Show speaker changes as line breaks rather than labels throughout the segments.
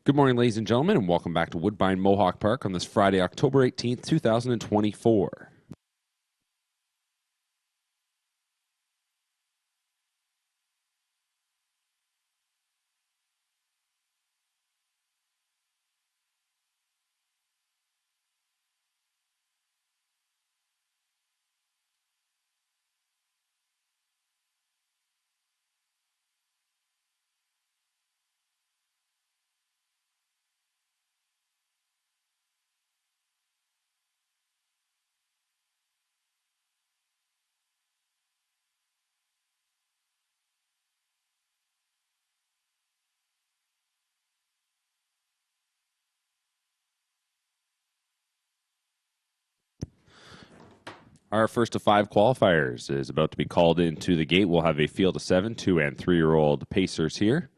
Good morning, ladies and gentlemen, and welcome back to Woodbine Mohawk Park on this Friday, October 18th, 2024. Our first of five qualifiers is about to be called into the gate. We'll have a field of 7, 2, and 3-year-old pacers here.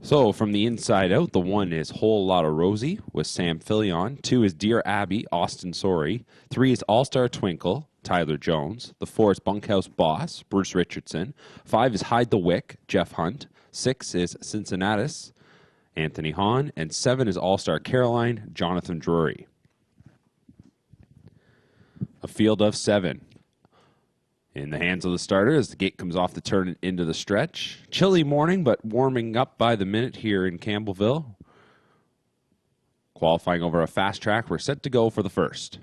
So from the inside out, the 1 is Whole Lotta Rosie with Sam Fillion. 2 is Dear Abby, Austin Sorey. 3 is All-Star Twinkle, Tyler Jones. The 4 is Bunkhouse Boss, Bruce Richardson. 5 is Hide the Wick, Jeff Hunt. 6 is Cincinnatus, Anthony Hahn. And 7 is All-Star Caroline, Jonathan Drury. A field of 7. In the hands of the starter as the gate comes off the turn into the stretch. Chilly morning, but warming up by the minute here in Campbellville. Qualifying over a fast track, we're set to go for the first.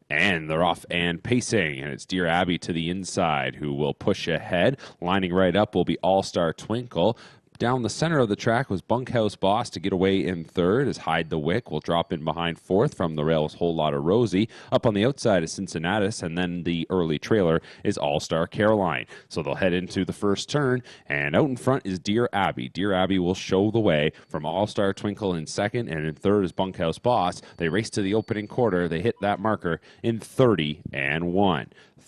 And they're off and pacing, and it's Dear Abby to the inside who will push ahead. Lining right up will be All-Star Twinkle. Down the center of the track was Bunkhouse Boss to get away in third as Hide the Wick will drop in behind fourth. From the rail is Whole Lotta Rosie. Up on the outside is Cincinnatus, and then the early trailer is All-Star Caroline. So they'll head into the first turn, and out in front is Dear Abby. Dear Abby will show the way from All-Star Twinkle in second, and in third is Bunkhouse Boss. They race to the opening quarter. They hit that marker in 30-1.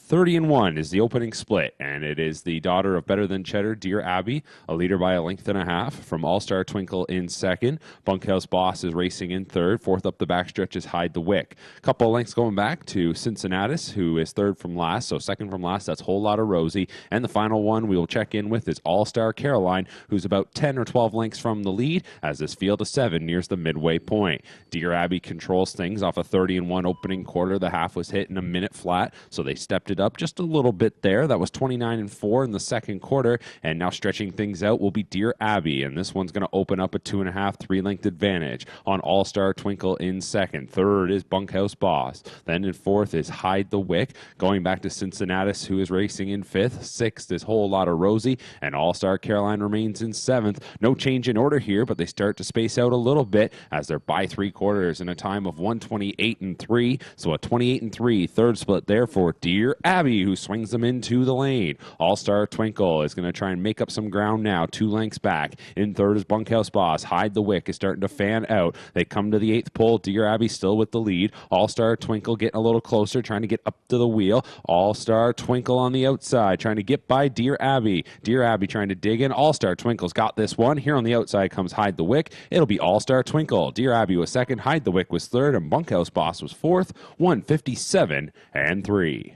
30-1 is the opening split, and it is the daughter of Better Than Cheddar, Dear Abby, a leader by a length and a half. From All-Star Twinkle in second. Bunkhouse Boss is racing in third. Fourth up the backstretch is Hide the Wick. Couple of lengths going back to Cincinnatus, who is third from last. So second from last, that's Whole Lotta Rosie. And the final one we will check in with is All-Star Caroline, who's about 10 or 12 lengths from the lead as this field of 7 nears the midway point. Dear Abby controls things off a 30-1 opening quarter. The half was hit in a minute flat, so they stepped it up just a little bit there. That was 29-4 in the second quarter, and now stretching things out will be Dear Abby, and this one's going to open up a 2.5, 3-length advantage on All-Star Twinkle in second. Third is Bunkhouse Boss. Then in fourth is Hide the Wick. Going back to Cincinnatus, who is racing in fifth. Sixth is Whole Lotta Rosie, and All-Star Caroline remains in seventh. No change in order here, but they start to space out a little bit as they're by 3 quarters in a time of 1:28.3. So a 28.3 third split there for Dear Abby, who swings them into the lane. All-Star Twinkle is going to try and make up some ground now, 2 lengths back. In third is Bunkhouse Boss. Hide the Wick is starting to fan out. They come to the 8th pole. Dear Abby still with the lead. All-Star Twinkle getting a little closer, trying to get up to the wheel. All-Star Twinkle on the outside, trying to get by Dear Abby. Dear Abby trying to dig in. All-Star Twinkle's got this one. Here on the outside comes Hide the Wick. It'll be All-Star Twinkle. Dear Abby was second. Hide the Wick was third, and Bunkhouse Boss was fourth. 1:57.3.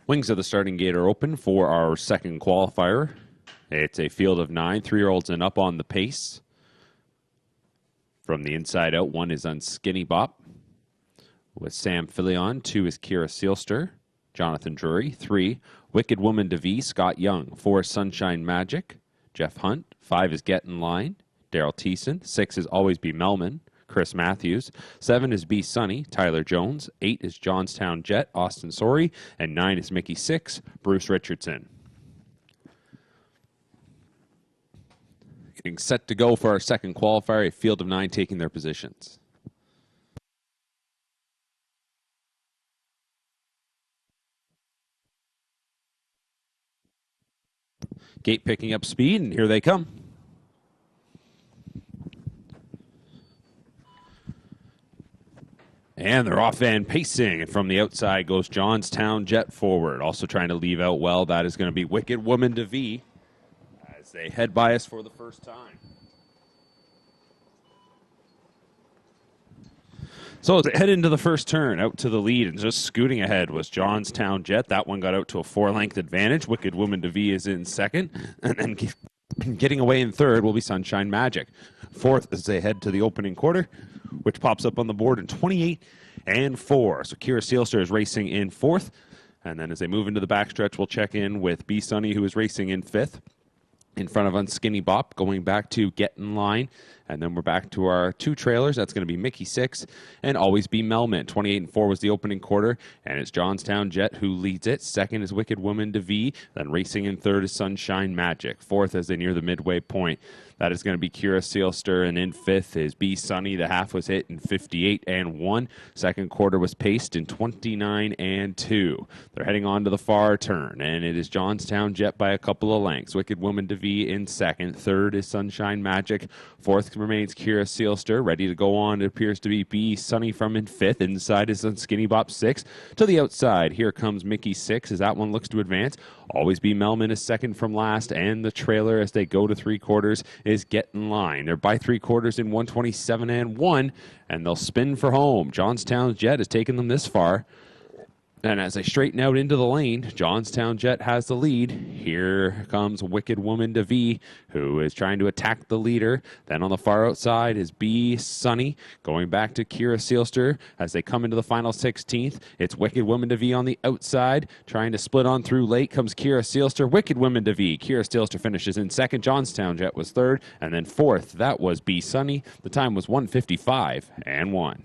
Wings of the starting gate are open for our second qualifier. It's a field of 9, 3-year-olds and up on the pace. From the inside out, 1 is Unskinny Bop with Sam Filion. 2 is Kira Sealster, Jonathan Drury. 3, Wicked Woman DeVee, Scott Young. 4, Sunshine Magic, Jeff Hunt. 5 is Get in Line, Daryl Thiessen. 6 is Always Be Melman, Chris Matthews. 7 is Be Sunny, Tyler Jones. 8 is Johnstown Jet, Austin Sorey. And 9 is Mickey 6, Bruce Richardson. Getting set to go for our second qualifier, a field of 9 taking their positions. Gate picking up speed, and here they come. And they're off and pacing. And from the outside goes Johnstown Jet forward. Also trying to leave out well. That is going to be Wicked Woman DeVee as they head by us for the first time. So as they head into the first turn, out to the lead and just scooting ahead was Johnstown Jet. That one got out to a 4-length advantage. Wicked Woman DeVee is in second. And then getting away in third will be Sunshine Magic. Fourth as they head to the opening quarter, which pops up on the board in 28 and 4. So Kira Sealster is racing in fourth. And then as they move into the backstretch, we'll check in with B Sunny, who is racing in fifth. In front of Unskinny Bop, going back to Get in Line. And then we're back to our 2 trailers. That's going to be Mickey 6 and Always Be Melman. 28 and 4 was the opening quarter, and it's Johnstown Jet who leads it. Second is Wicked Woman DeVee. Then racing in third is Sunshine Magic. Fourth as they near the midway point. That is going to be Kira Sealster, and in fifth is Be Sunny. The half was hit in 58 and 1. Second quarter was paced in 29 and 2. They're heading on to the far turn, and it is Johnstown Jet by a couple of lengths. Wicked Woman DeVee in second. Third is Sunshine Magic. Fourth remains Kira Sealster. Ready to go on, it appears to be Sunny from in fifth. Inside is Unskinny Bop 6. To the outside, here comes Mickey 6 as that one looks to advance. Always Be Melman is second from last, and the trailer as they go to 3/4 is Get in Line. They're by 3/4 in 127 and 1, and they'll spin for home. Johnstown Jet has taken them this far. And as they straighten out into the lane, Johnstown Jet has the lead. Here comes Wicked Woman DeVee, who is trying to attack the leader. Then on the far outside is B Sunny, going back to Kira Sealster as they come into the final 16th. It's Wicked Woman DeVee on the outside, trying to split on through late comes Kira Sealster. Wicked Woman DeVee. Kira Sealster finishes in second. Johnstown Jet was third, and then fourth. That was B Sunny. The time was 1:55 and 1.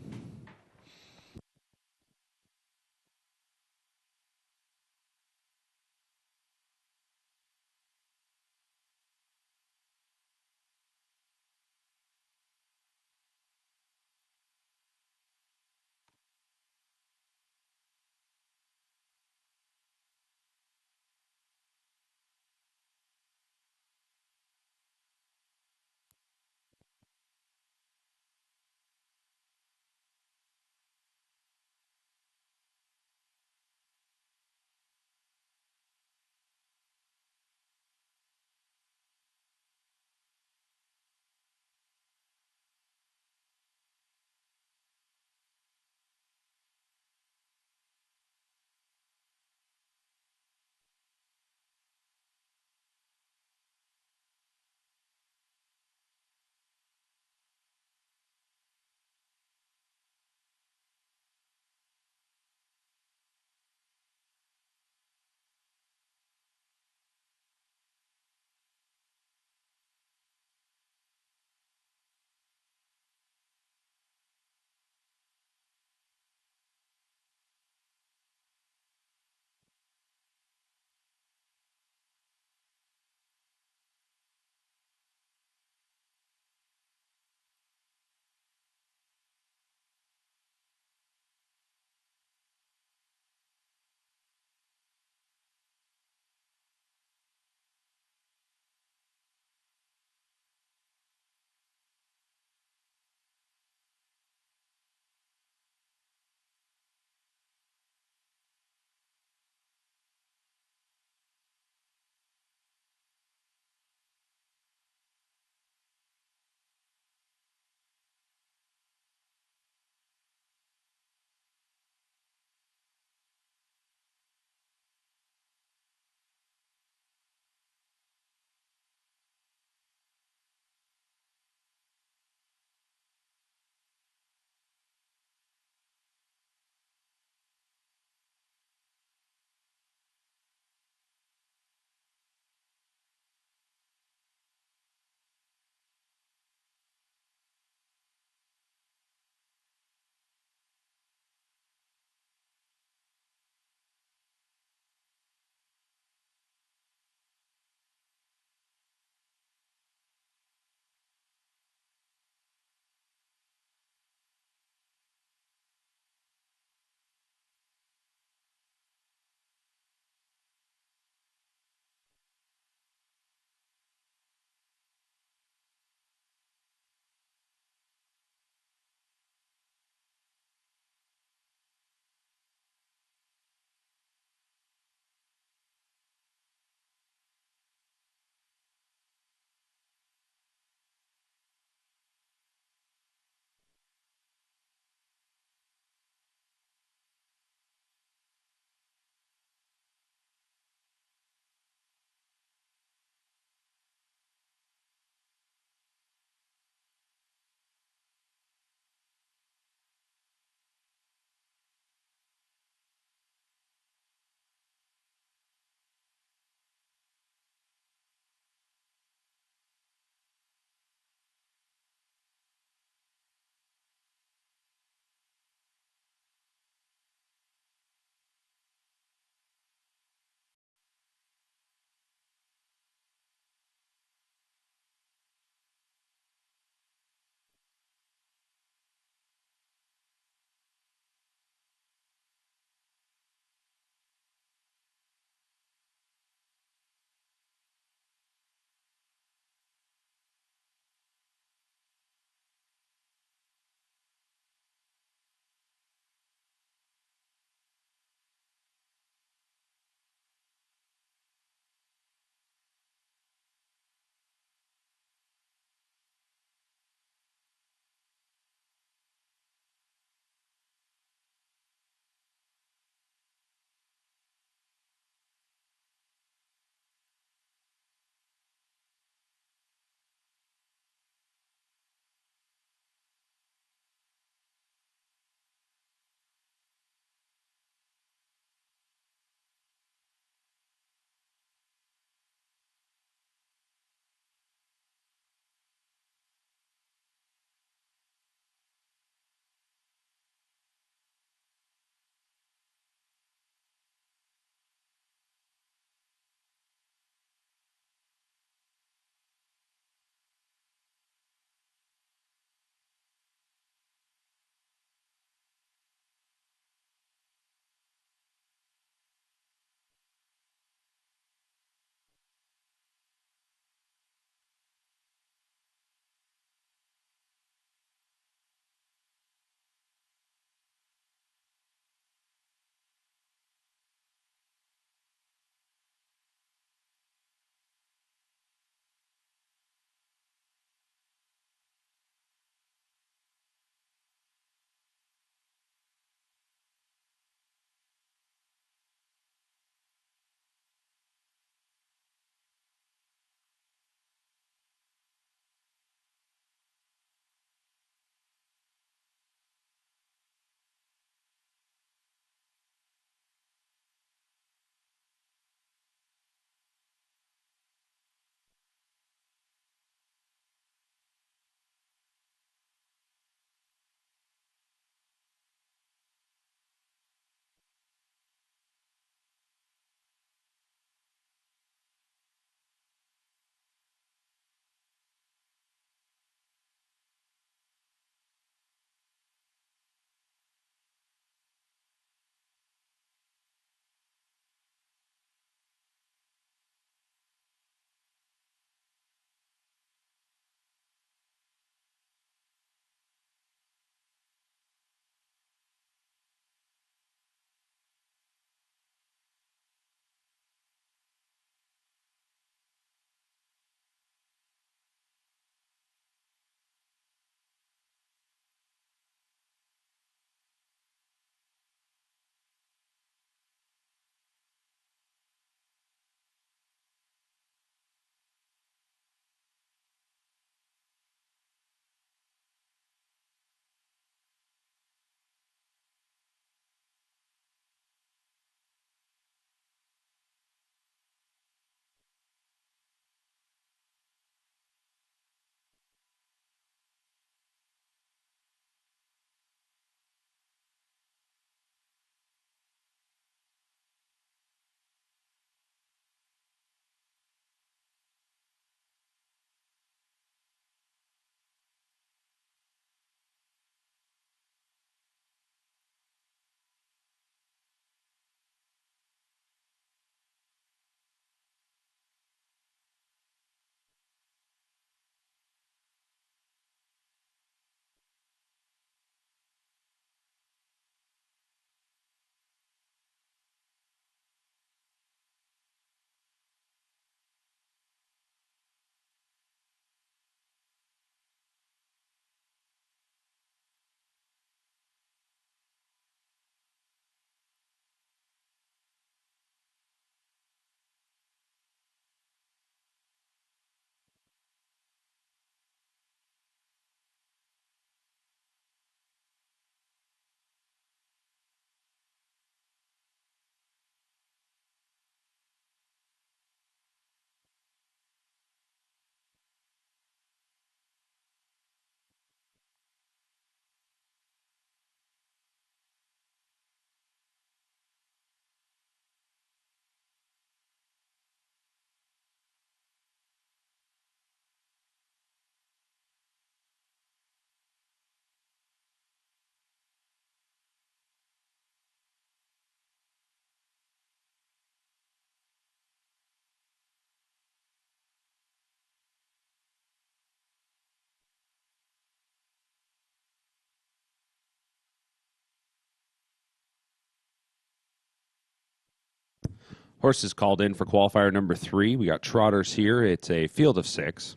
Horses called in for qualifier number 3. We got trotters here. It's a field of 6.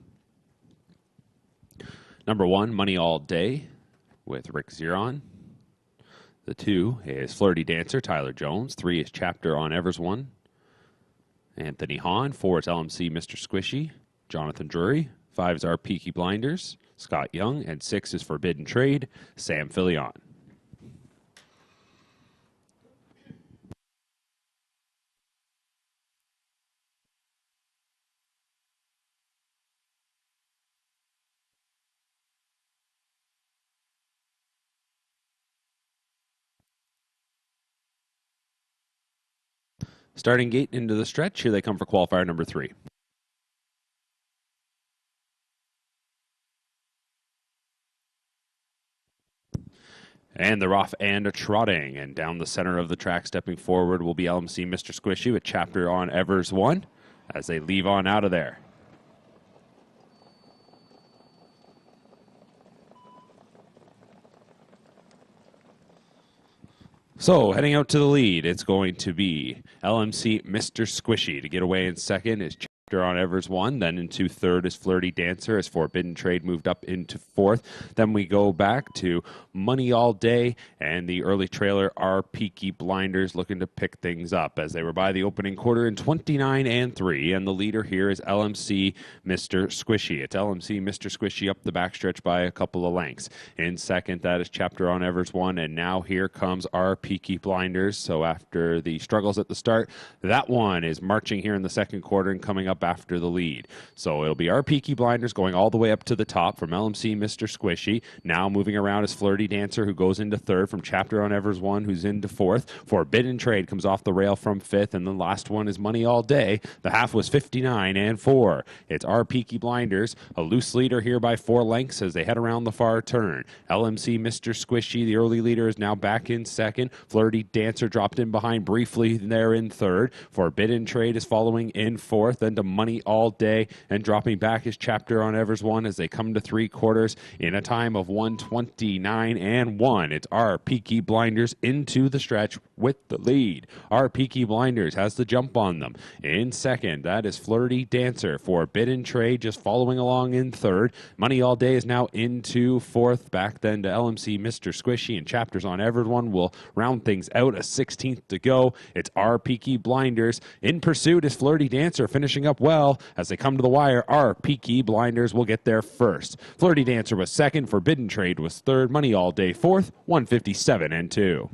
Number 1, Money All Day with Rick Zeron. The 2 is Flirty Dancer, Tyler Jones. 3 is Chapter on Evers 1, Anthony Hahn. 4 is LMC Mr. Squishy, Jonathan Drury. 5 is our Peaky Blinders, Scott Young. And 6 is Forbidden Trade, Sam Filion. Starting gate into the stretch. Here they come for qualifier number 3. And they're off and a trotting. And down the center of the track, stepping forward, will be LMC Mr. Squishy with Chapter on Evers 1 as they leave on out of there. So, heading out to the lead, it's going to be LMC Mr. Squishy. To get away in second is Chapter on Evers 1. Then into third is Flirty Dancer as Forbidden Trade moved up into fourth. Then we go back to Money All Day and the early trailer are Peaky Blinders looking to pick things up as they were by the opening quarter in 29-3. And the leader here is LMC Mr. Squishy. It's LMC Mr. Squishy up the backstretch by a couple of lengths. In second, that is Chapter on Evers 1. And now here comes our Peaky Blinders. So after the struggles at the start, that one is marching here in the second quarter and coming up after the lead. So it'll be our Peaky Blinders going all the way up to the top from LMC Mr. Squishy. Now moving around is Flirty Dancer, who goes into third from Chapter on Evers 1, who's into fourth. Forbidden Trade comes off the rail from fifth, and the last one is Money All Day. The half was 59-4. It's our Peaky Blinders, a loose leader here by 4 lengths as they head around the far turn. LMC Mr. Squishy, the early leader, is now back in second. Flirty Dancer dropped in behind briefly there in third. Forbidden Trade is following in fourth, then to Money All Day, and dropping back is Chapter on Evers 1 as they come to 3/4 in a time of 1:29-1. It's our Peaky Blinders into the stretch with the lead. Our Peaky Blinders has the jump on them. In second, that is Flirty Dancer. Forbidden Trade just following along in third. Money All Day is now into fourth. Back then to LMC Mr. Squishy, and Chapters on Evers 1 will round things out. A 16th to go. It's our Peaky Blinders. In pursuit is Flirty Dancer, finishing up well as they come to the wire. Our Peaky Blinders will get there first. Flirty Dancer was second. Forbidden Trade was third. Money All Day fourth. 157-2.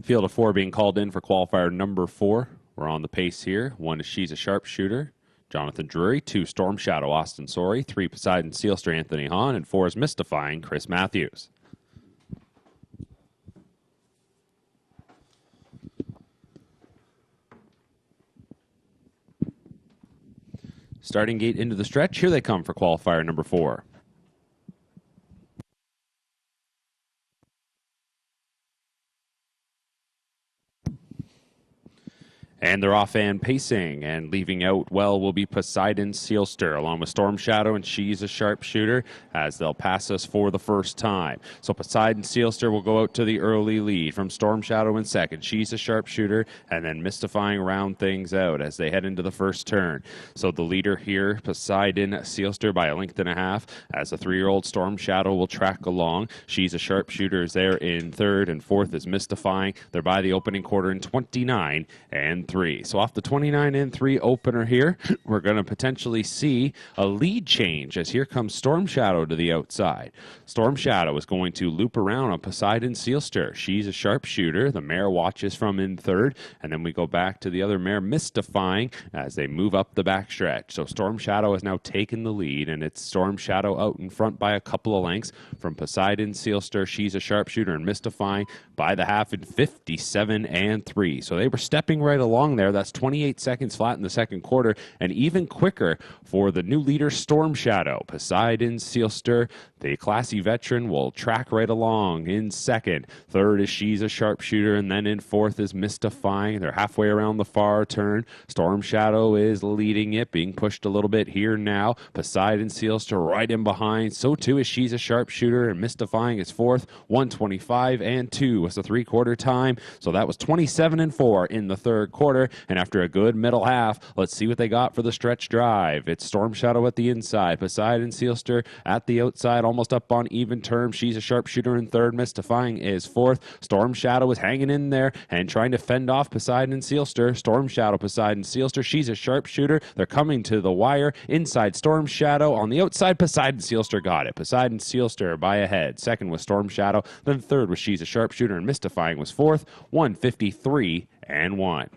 Field of 4 being called in for qualifier number 4. We're on the pace here. 1 is She's a Sharpshooter, Jonathan Drury. 2, Storm Shadow, Austin Sorey. 3, Poseidon Sealster, Anthony Hahn. And 4 is Mystifying, Chris Matthews. Starting gate into the stretch. Here they come for qualifier number 4. And they're off and pacing, and leaving out well will be Poseidon Sealster, along with Storm Shadow, and She's a Sharpshooter, as they'll pass us for the first time. So Poseidon Sealster will go out to the early lead from Storm Shadow in second. She's a Sharpshooter, and then Mystifying round things out as they head into the first turn. So the leader here, Poseidon Sealster, by a length and a half, as the 3-year-old Storm Shadow will track along. She's a Sharpshooter is there in third, and fourth is Mystifying. They're by the opening quarter in 29 and 3. So off the 29 and 3 opener here, we're going to potentially see a lead change as here comes Storm Shadow to the outside. Storm Shadow is going to loop around on Poseidon Sealster. She's a Sharpshooter. The mare watches from in third, and then we go back to the other mare, Mystifying, as they move up the backstretch. So Storm Shadow has now taken the lead, and it's Storm Shadow out in front by a couple of lengths from Poseidon Sealster. She's a Sharpshooter, and Mystifying by the half in 57 and 3. So they were stepping right along there. That's 28 seconds flat in the second quarter, and even quicker for the new leader, Storm Shadow. Poseidon Sealster, the classy veteran, will track right along in second. Third is She's a Sharpshooter, and then in fourth is Mystifying. They're halfway around the far turn. Storm Shadow is leading it, being pushed a little bit here now. Poseidon Sealster right in behind. So too is She's a Sharpshooter, and Mystifying is fourth. 1:25 and 2 was the three-quarter time. So that was 27 and 4 in the third quarter. And after a good middle half, let's see what they got for the stretch drive. It's Storm Shadow at the inside, Poseidon Sealster at the outside, almost up on even terms. She's a Sharpshooter in third. Mystifying is fourth. Storm Shadow is hanging in there and trying to fend off Poseidon Sealster. Storm Shadow, Poseidon Sealster. She's a Sharpshooter. They're coming to the wire. Inside, Storm Shadow. On the outside, Poseidon Sealster got it. Poseidon Sealster by a head. Second was Storm Shadow. Then third was She's a Sharpshooter, and Mystifying was fourth. 1:53 and 1.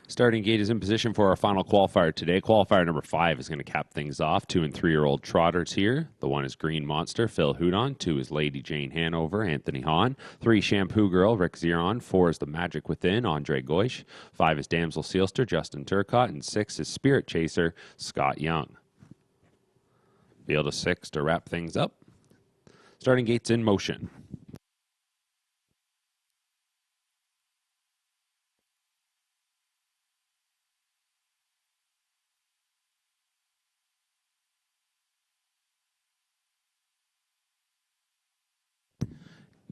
Starting gate is in position for our final qualifier today. Qualifier number 5 is going to cap things off. 2- and 3-year-old trotters here. The 1 is Green Monster, Phil Houdon. 2 is Lady Jane Hanover, Anthony Hahn. 3, Shampoo Girl, Rick Zeron. 4 is The Magic Within, Andre Goish. 5 is Damsel Sealster, Justin Turcott. And 6 is Spirit Chaser, Scott Young. Field of 6 to wrap things up. Starting gates in motion.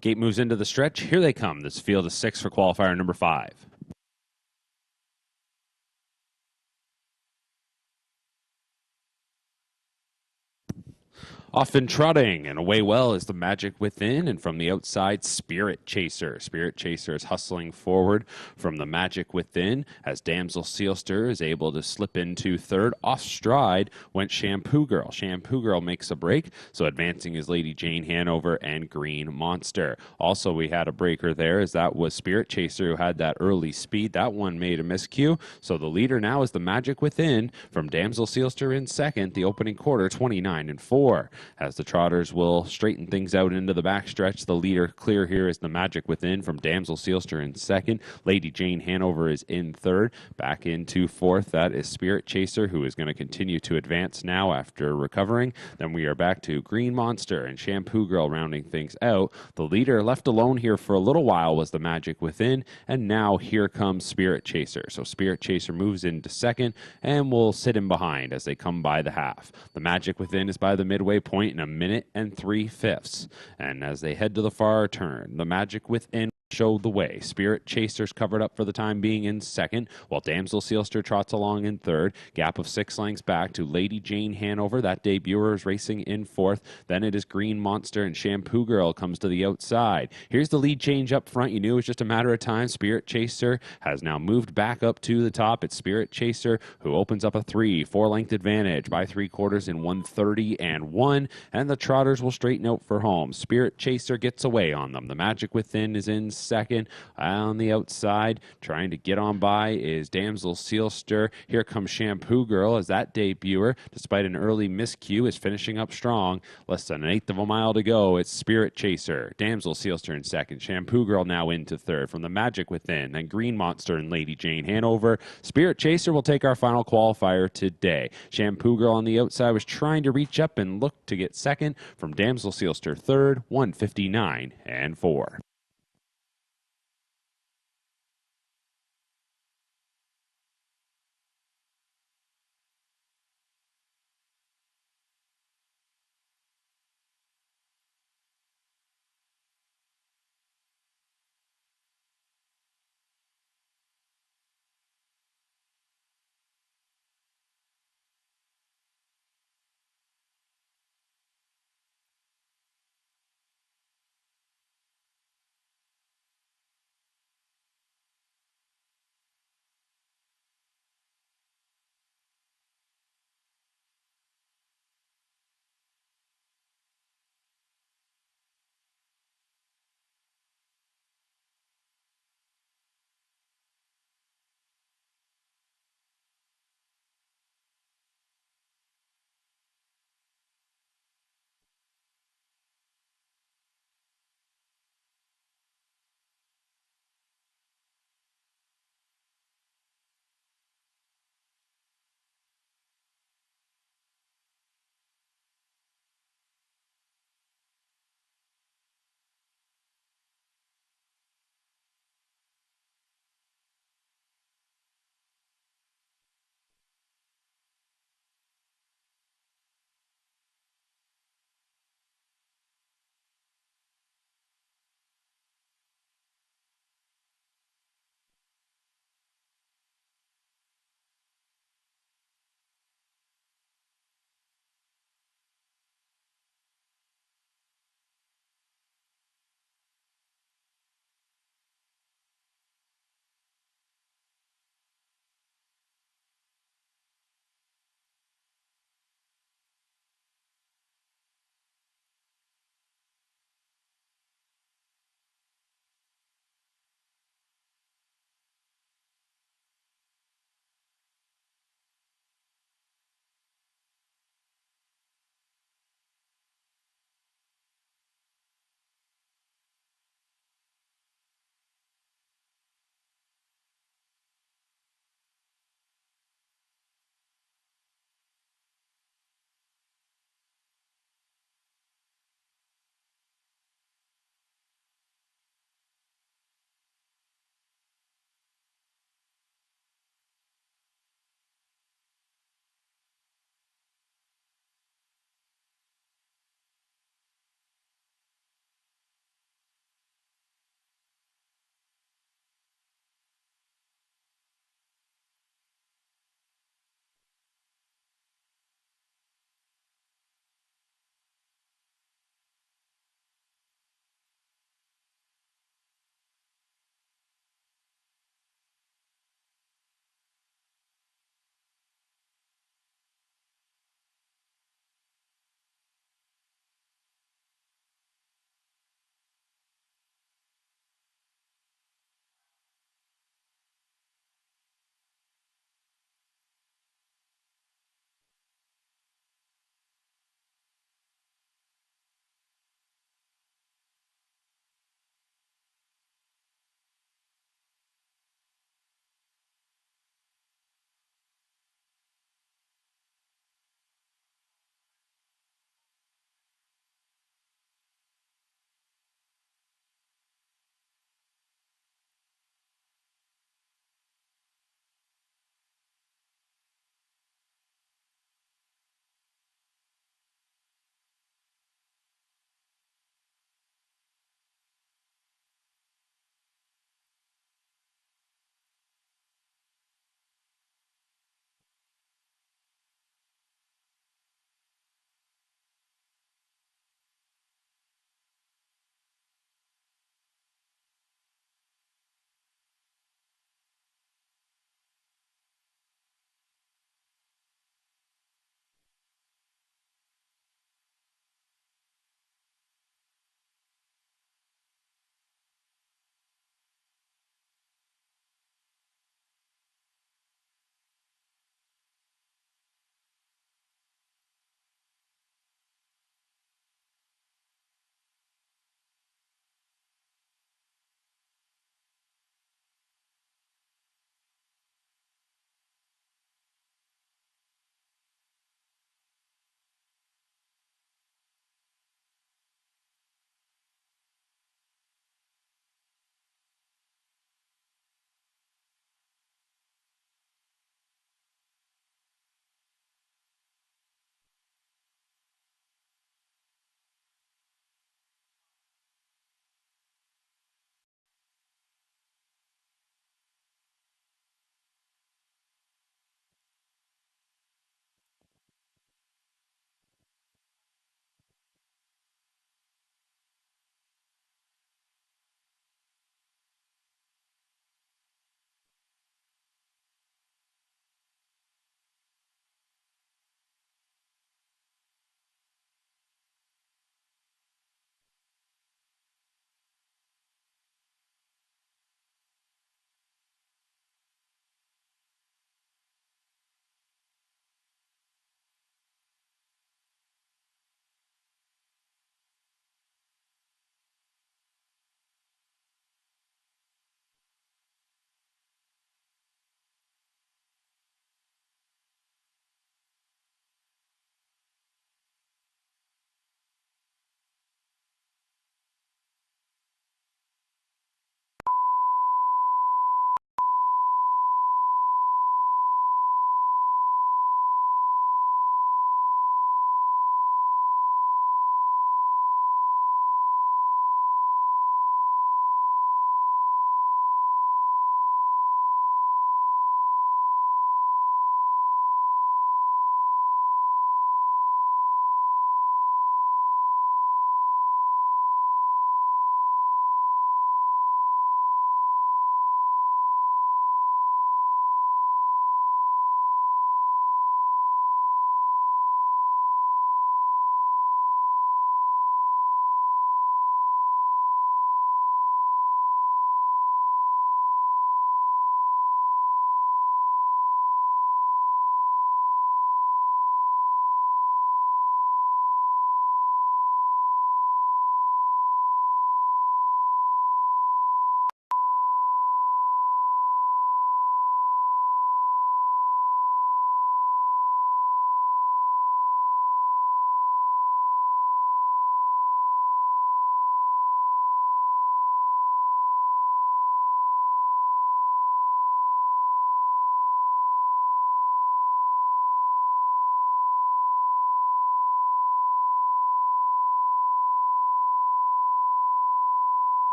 Gate moves into the stretch. Here they come. This field of 6 for qualifier number 5. Off and trotting, and away well is The Magic Within, and from the outside, Spirit Chaser. Spirit Chaser is hustling forward from The Magic Within as Damsel Sealster is able to slip into third. Off stride went Shampoo Girl. Shampoo Girl makes a break, so advancing is Lady Jane Hanover and Green Monster. Also, we had a breaker there, as that was Spirit Chaser who had that early speed. That one made a miscue, so the leader now is The Magic Within from Damsel Sealster in second, the opening quarter, 29-4. As the trotters will straighten things out into the backstretch, the leader clear here is The Magic Within from Damsel Sealster in second. Lady Jane Hanover is in third. Back into fourth, that is Spirit Chaser, who is going to continue to advance now after recovering. Then we are back to Green Monster and Shampoo Girl rounding things out. The leader left alone here for a little while was The Magic Within, and now here comes Spirit Chaser. So Spirit Chaser moves into second and will sit in behind as they come by the half. The Magic Within is by the midway point in 1 minute and 3/5. And as they head to the far turn, The Magic Within showed the way. Spirit Chaser's covered up for the time being in second, while Damsel Sealster trots along in third. Gap of 6 lengths back to Lady Jane Hanover. That debuter is racing in fourth. Then it is Green Monster, and Shampoo Girl comes to the outside. Here's the lead change up front. You knew it was just a matter of time. Spirit Chaser has now moved back up to the top. It's Spirit Chaser who opens up a 4-length advantage by 3/4 in 1:30-1, and the trotters will straighten out for home. Spirit Chaser gets away on them. The Magic Within is in second. On the outside, trying to get on by is Damsel Sealster. Here comes Shampoo Girl as that debuter, despite an early miscue, is finishing up strong. Less than 1/8 of a mile to go. It's Spirit Chaser. Damsel Sealster in second. Shampoo Girl now into third. From The Magic Within, then Green Monster and Lady Jane Hanover. Spirit Chaser will take our final qualifier today. Shampoo Girl on the outside was trying to reach up and look to get second. From Damsel Sealster third, 1:59-4.